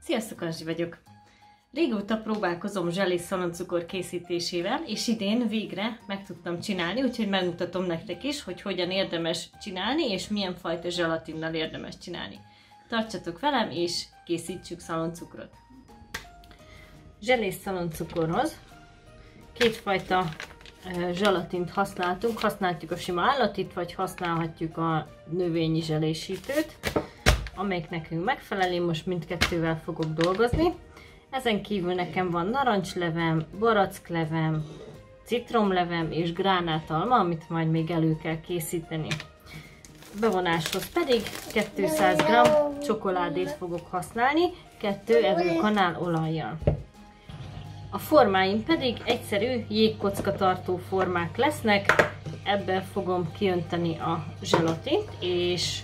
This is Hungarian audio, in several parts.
Sziasztok, Anzsi vagyok! Régóta próbálkozom zselés szaloncukor készítésével, és idén végre meg tudtam csinálni, úgyhogy megmutatom nektek is, hogy hogyan érdemes csinálni, és milyen fajta zselatinnal érdemes csinálni. Tartsatok velem, és készítsük szaloncukrot! Zselés szaloncukorhoz kétfajta zselatint használhatjuk a sima állatit, vagy használhatjuk a növényi zselésítőt, amelyik nekünk megfelel. Én most mindkettővel fogok dolgozni. Ezen kívül nekem van narancslevem, baracklevem, citromlevem és gránátalma, amit majd még elő kell készíteni. Bevonáshoz pedig 200 g csokoládét fogok használni, 2 evőkanál olajjal. A formáim pedig egyszerű jégkocka tartó formák lesznek, ebben fogom kiönteni a zselatint, és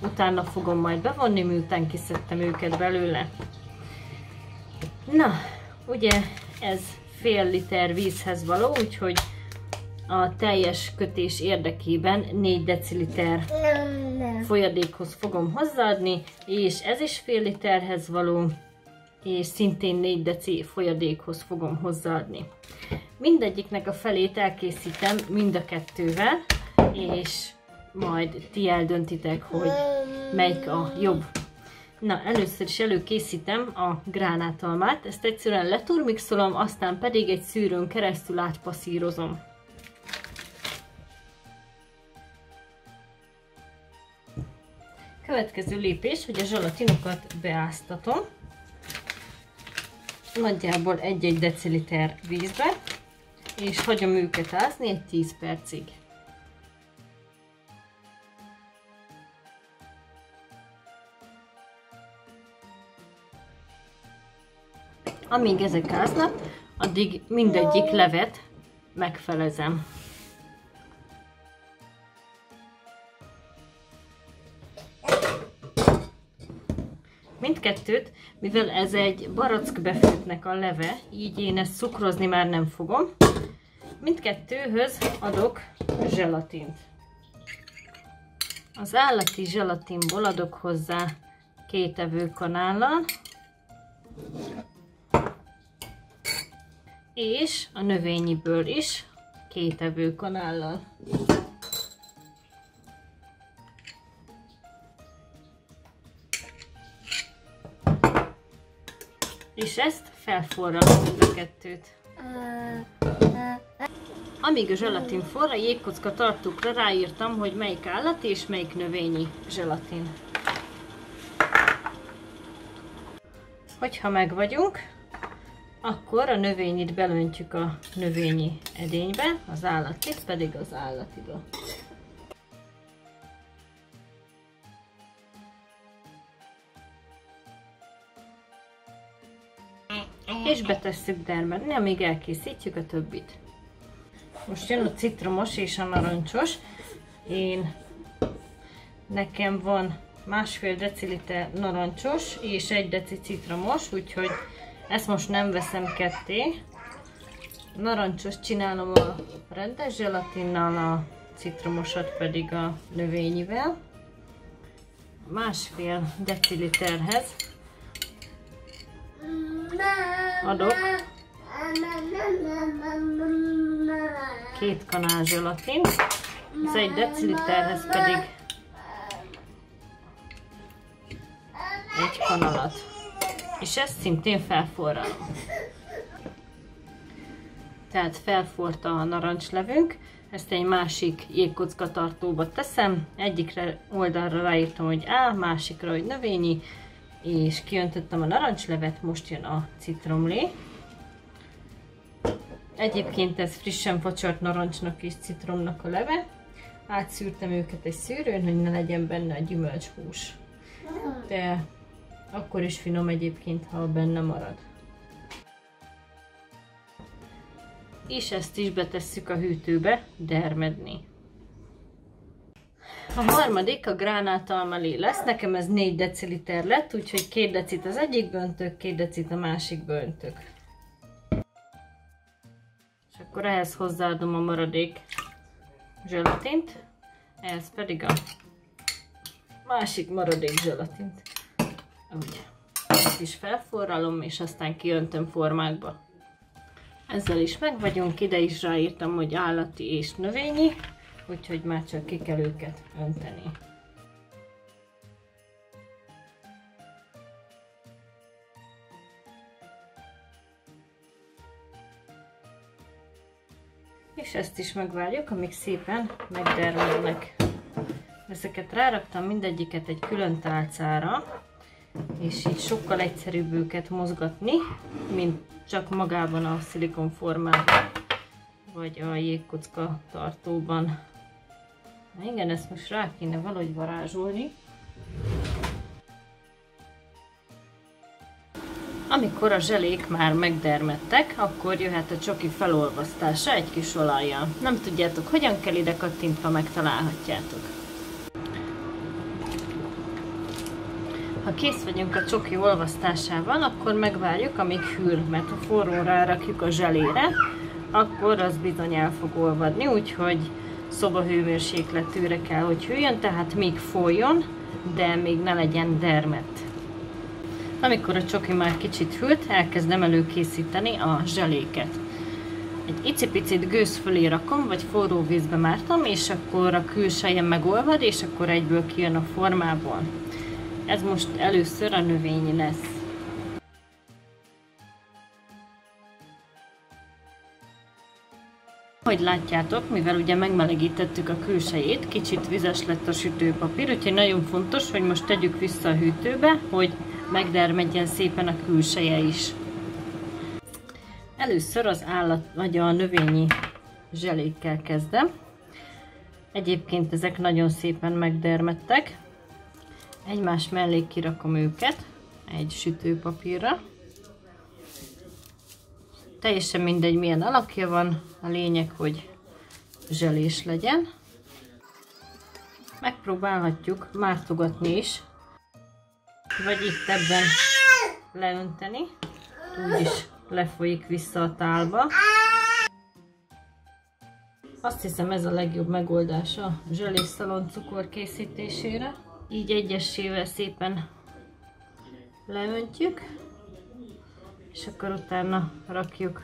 utána fogom majd bevonni, miután kiszedtem őket belőle. Na, ugye ez fél liter vízhez való, úgyhogy a teljes kötés érdekében 4 deciliter folyadékhoz fogom hozzáadni, és ez is fél literhez való, és szintén 4 deci folyadékhoz fogom hozzáadni. Mindegyiknek a felét elkészítem mind a kettővel, és majd ti eldöntitek, hogy melyik a jobb. Na, először is előkészítem a gránátalmát, ezt egyszerűen leturmixolom, aztán pedig egy szűrőn keresztül átpasszírozom. Következő lépés, hogy a zselatinokat beáztatom, nagyjából 1-1 deciliter vízbe, és hagyom őket ázni egy 10 percig. Amíg ezek áznak, addig mindegyik levet megfelezem. Mindkettőt, mivel ez egy barackbefőttnek a leve, így én ezt cukrozni már nem fogom, mindkettőhöz adok zselatint. Az állati zselatinból adok hozzá 2 evőkanállal, és a növényiből is 2 evőkanállal. És ezt felforralom a kettőt. Amíg a zselatin forr, a jégkocka tartókra ráírtam, hogy melyik állati és melyik növényi zselatin. Hogyha meg vagyunk, akkor a növényit belöntjük a növényi edénybe, az állatit pedig az állatiba. És betesszük dermedni, amíg elkészítjük a többit. Most jön a citromos és a narancsos. Nekem van 1,5 deciliter narancsos és 1 deci citromos, úgyhogy ezt most nem veszem ketté. Narancsos csinálom a rendes zselatinnal, a citromosat pedig a növényivel. 1,5 deciliterhez adok 2 kanál zselatin, az 1 deciliterhez pedig 1 kanalat. És ezt szintén felforralom. Tehát felforrt a narancslevünk, ezt egy másik jégkocka tartóba teszem, egyikre oldalra ráírtam, hogy A, másikra, hogy növényi, és kiöntöttem a narancslevet, most jön a citromlé. Egyébként ez frissen facsart narancsnak és citromnak a leve. Átszűrtem őket egy szűrőn, hogy ne legyen benne a gyümölcshús. De akkor is finom egyébként, ha benne marad. És ezt is betesszük a hűtőbe dermedni. A harmadik a gránátalmalé lesz, nekem ez 4 deciliter lett, úgyhogy 2 decit az egyikbe öntök, 2 decit a másikba öntök. És akkor ehhez hozzáadom a maradék zselatint, ehhez pedig a másik maradék zselatint. Úgy. ezt is felforralom, és aztán kiöntöm formákba. Ezzel is meg vagyunk, ide is ráírtam, hogy állati és növényi, úgyhogy már csak ki kell őket önteni. És ezt is megvárjuk, amíg szépen megdermednek. Ezeket ráraktam mindegyiket egy külön tálcára, és így sokkal egyszerűbb őket mozgatni, mint csak magában a szilikonformában, vagy a jégkocka tartóban. Na igen, ezt most rá kéne valahogy varázsolni. Amikor a zselék már megdermedtek, akkor jöhet a csoki felolvasztása egy kis olajjal. Nem tudjátok, hogyan kell, ide kattintva megtalálhatjátok. Ha kész vagyunk a csoki olvasztásával, akkor megvárjuk, amíg hűl, mert ha forrón rárakjuk a zselére, akkor az bizony el fog olvadni, úgyhogy szobahőmérsékletűre kell, hogy hűljön, tehát még folyjon, de még ne legyen dermedt. Amikor a csoki már kicsit hűlt, elkezdem előkészíteni a zseléket. Egy icipicit gőz fölé rakom, vagy forró vízbe mártam, és akkor a külseje megolvad, és akkor egyből kijön a formából. Ez most először a növényi lesz. Ahogy látjátok, mivel ugye megmelegítettük a külsejét, kicsit vizes lett a sütőpapír, úgyhogy nagyon fontos, hogy most tegyük vissza a hűtőbe, hogy megdermedjen szépen a külseje is. Először az állat vagy a növényi zselékkel kezdem. Egyébként ezek nagyon szépen megdermedtek. Egymás mellé kirakom őket egy sütőpapírra. Teljesen mindegy, milyen alakja van, a lényeg, hogy zselés legyen. Megpróbálhatjuk mártogatni is, vagy itt ebben leönteni, úgyis lefolyik vissza a tálba. Azt hiszem, ez a legjobb megoldás a zselés szaloncukor készítésére. Így egyesével szépen leöntjük, és akkor utána rakjuk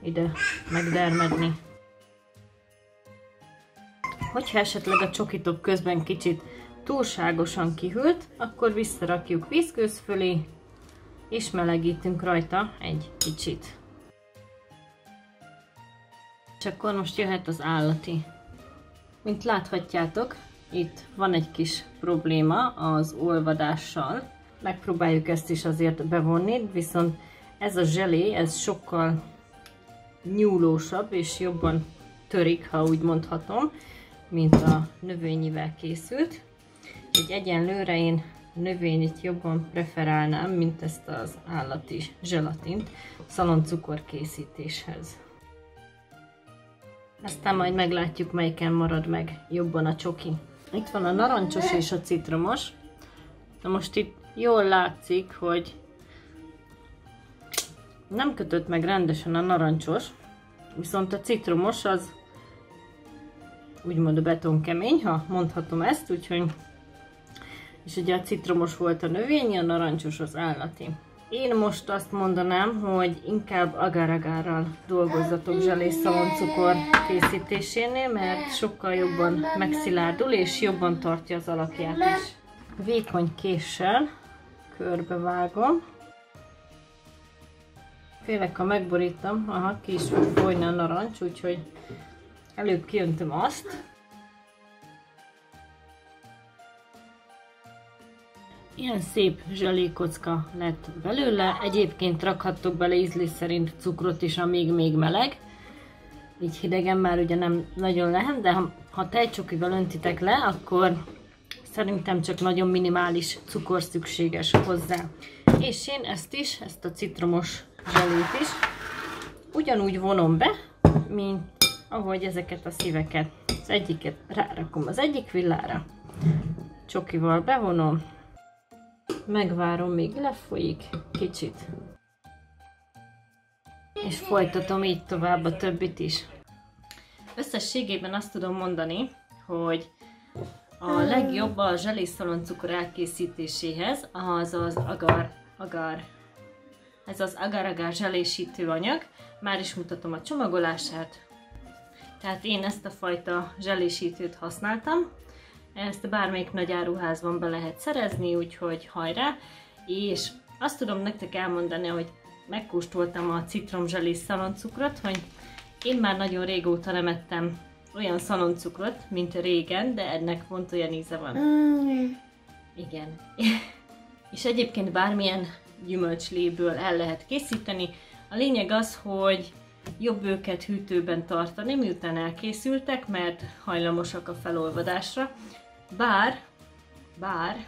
ide megdermedni. Hogyha esetleg a csokitok közben kicsit túlságosan kihűlt, akkor visszarakjuk vízgőz fölé, és melegítünk rajta egy kicsit. És akkor most jöhet az állati. Mint láthatjátok, itt van egy kis probléma az olvadással. Megpróbáljuk ezt is azért bevonni, viszont ez a zselé, ez sokkal nyúlósabb és jobban törik, ha úgy mondhatom, mint a növényivel készült. Így egyenlőre én növényit jobban preferálnám, mint ezt az állati zselatint szaloncukor készítéshez. Aztán majd meglátjuk, melyiken marad meg jobban a csoki. Itt van a narancsos és a citromos. Na most itt jól látszik, hogy nem kötött meg rendesen a narancsos, viszont a citromos az úgymond a betonkemény, ha mondhatom ezt, úgyhogy és ugye a citromos volt a növényi, a narancsos az állati. Én most azt mondanám, hogy inkább agar-agárral dolgozzatok zselés szaloncukor készítésénél, mert sokkal jobban megszilárdul és jobban tartja az alakját is. Vékony késsel körbevágom. Félek, ha megborítom, aha, ki is fog folyni a narancs, úgyhogy előbb kiöntöm azt. Ilyen szép zselékocka lett belőle, egyébként rakhattok bele ízlés szerint cukrot is, amíg még meleg. Így hidegen már ugye nem nagyon lehet, de ha tejcsokival öntitek le, akkor szerintem csak nagyon minimális cukor szükséges hozzá. És én ezt a citromos zselét is ugyanúgy vonom be, mint ahogy ezeket a szíveket. Az egyiket rárakom az egyik villára, csokival bevonom, megvárom, még lefolyik kicsit, és folytatom így tovább a többit is. Összességében azt tudom mondani, hogy a legjobb a zselés szaloncukor elkészítéséhez az agar. Ez az agar-agar zselésítő anyag. Már is mutatom a csomagolását. Tehát én ezt a fajta zselésítőt használtam. Ezt bármelyik nagy áruházban be lehet szerezni, úgyhogy hajrá! És azt tudom nektek elmondani, hogy megkóstoltam a citromzselés szaloncukrot, hogy én már nagyon régóta nem ettem olyan szaloncukrot, mint régen, de ennek pont olyan íze van. Igen. És egyébként bármilyen gyümölcsléből el lehet készíteni. A lényeg az, hogy jobb őket hűtőben tartani, miután elkészültek, mert hajlamosak a felolvadásra. Bár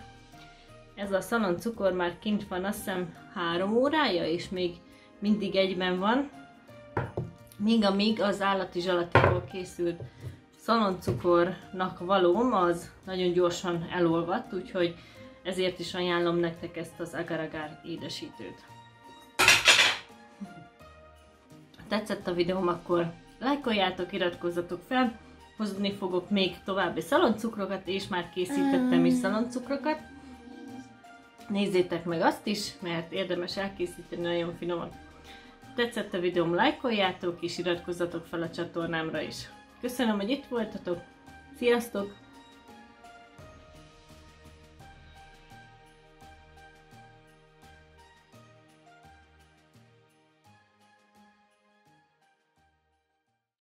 ez a szaloncukor már kint van, azt hiszem 3 órája, és még mindig egyben van. Míg az állati zselatinból készült szaloncukornak valóm, az nagyon gyorsan elolvadt, úgyhogy ezért is ajánlom nektek ezt az agar-agar édesítőt. Ha tetszett a videóm, akkor lájkoljátok, iratkozzatok fel, hozni fogok még további szaloncukrokat, és már készítettem is szaloncukrokat. Nézzétek meg azt is, mert érdemes elkészíteni, nagyon finomat. Tetszett a videóm, lájkoljátok, és iratkozzatok fel a csatornámra is. Köszönöm, hogy itt voltatok, sziasztok!